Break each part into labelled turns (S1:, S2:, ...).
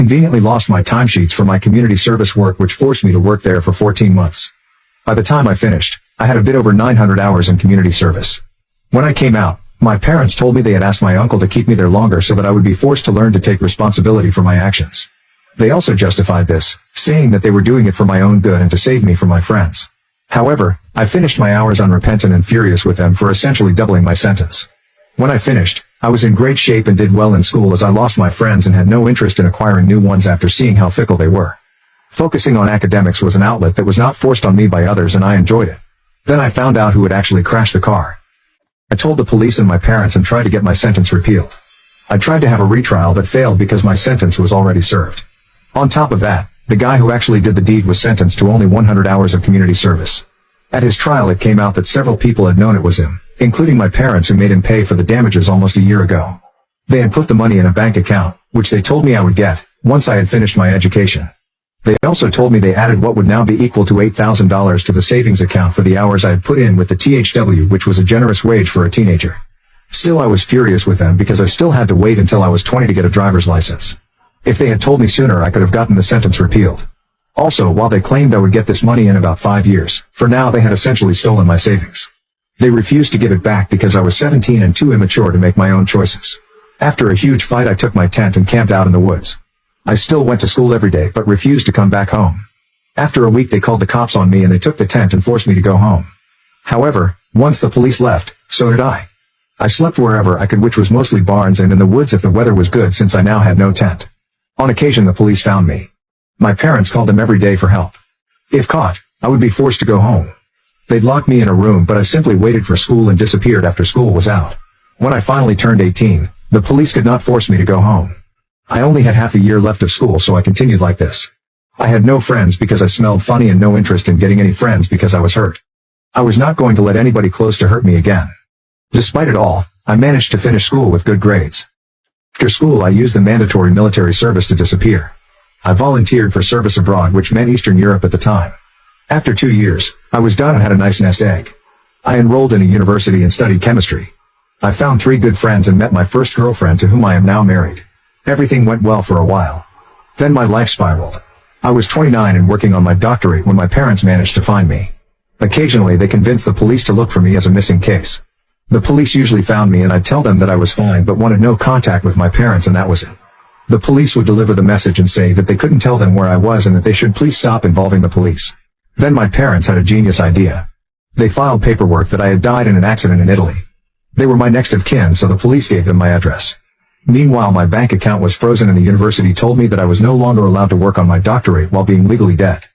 S1: conveniently lost my timesheets for my community service work, which forced me to work there for 14 months. By the time I finished, I had a bit over 900 hours in community service. When I came out, my parents told me they had asked my uncle to keep me there longer so that I would be forced to learn to take responsibility for my actions. They also justified this, saying that they were doing it for my own good and to save me from my friends. However, I finished my hours unrepentant and furious with them for essentially doubling my sentence. When I finished, I was in great shape and did well in school, as I lost my friends and had no interest in acquiring new ones after seeing how fickle they were. Focusing on academics was an outlet that was not forced on me by others, and I enjoyed it. Then I found out who had actually crashed the car. I told the police and my parents and tried to get my sentence repealed. I tried to have a retrial but failed because my sentence was already served. On top of that, the guy who actually did the deed was sentenced to only 100 hours of community service. At his trial, it came out that several people had known it was him, including my parents, who made him pay for the damages almost a year ago. They had put the money in a bank account, which they told me I would get once I had finished my education. They also told me they added what would now be equal to $8,000 to the savings account for the hours I had put in with the THW, which was a generous wage for a teenager. Still, I was furious with them because I still had to wait until I was 20 to get a driver's license. If they had told me sooner, I could have gotten the sentence repealed. Also, while they claimed I would get this money in about 5 years, for now they had essentially stolen my savings. They refused to give it back because I was 17 and too immature to make my own choices. After a huge fight, I took my tent and camped out in the woods. I still went to school every day but refused to come back home. After a week, they called the cops on me and they took the tent and forced me to go home. However, once the police left, so did I. I slept wherever I could, which was mostly barns and in the woods if the weather was good, since I now had no tent. On occasion, the police found me. My parents called them every day for help. If caught, I would be forced to go home. They'd lock me in a room, but I simply waited for school and disappeared after school was out. When I finally turned 18, the police could not force me to go home. I only had half a year left of school, so I continued like this. I had no friends because I smelled funny and no interest in getting any friends because I was hurt. I was not going to let anybody close to hurt me again. Despite it all, I managed to finish school with good grades. After school, I used the mandatory military service to disappear. I volunteered for service abroad, which meant Eastern Europe at the time. After 2 years, I was done and had a nice nest egg. I enrolled in a university and studied chemistry. I found 3 good friends and met my first girlfriend, to whom I am now married. Everything went well for a while. Then my life spiraled. I was 29 and working on my doctorate when my parents managed to find me. Occasionally, they convinced the police to look for me as a missing case. The police usually found me and I'd tell them that I was fine but wanted no contact with my parents, and that was it. The police would deliver the message and say that they couldn't tell them where I was and that they should please stop involving the police. Then my parents had a genius idea. They filed paperwork that I had died in an accident in Italy. They were my next of kin, so the police gave them my address. Meanwhile, my bank account was frozen and the university told me that I was no longer allowed to work on my doctorate while being legally dead.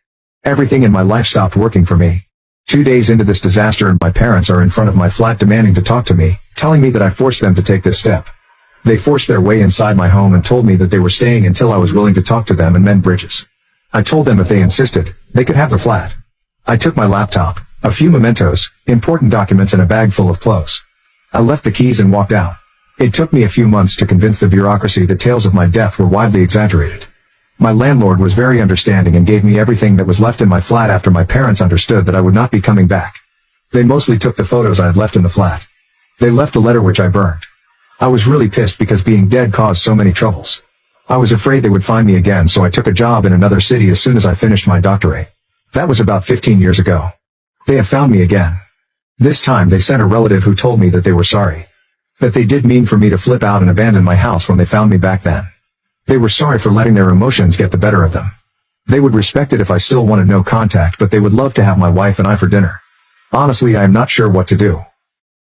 S1: Everything in my life stopped working for me. 2 days into this disaster, and my parents are in front of my flat demanding to talk to me, telling me that I forced them to take this step. They forced their way inside my home and told me that they were staying until I was willing to talk to them and mend bridges. I told them if they insisted, they could have the flat. I took my laptop, a few mementos, important documents, and a bag full of clothes. I left the keys and walked out. It took me a few months to convince the bureaucracy that tales of my death were widely exaggerated. My landlord was very understanding and gave me everything that was left in my flat after my parents understood that I would not be coming back. They mostly took the photos I had left in the flat. They left a letter which I burned. I was really pissed because being dead caused so many troubles. I was afraid they would find me again, so I took a job in another city as soon as I finished my doctorate. That was about 15 years ago. They have found me again. This time they sent a relative who told me that they were sorry. That they did mean for me to flip out and abandon my house when they found me back then. They were sorry for letting their emotions get the better of them. They would respect it if I still wanted no contact, but they would love to have my wife and I for dinner. Honestly, I am not sure what to do.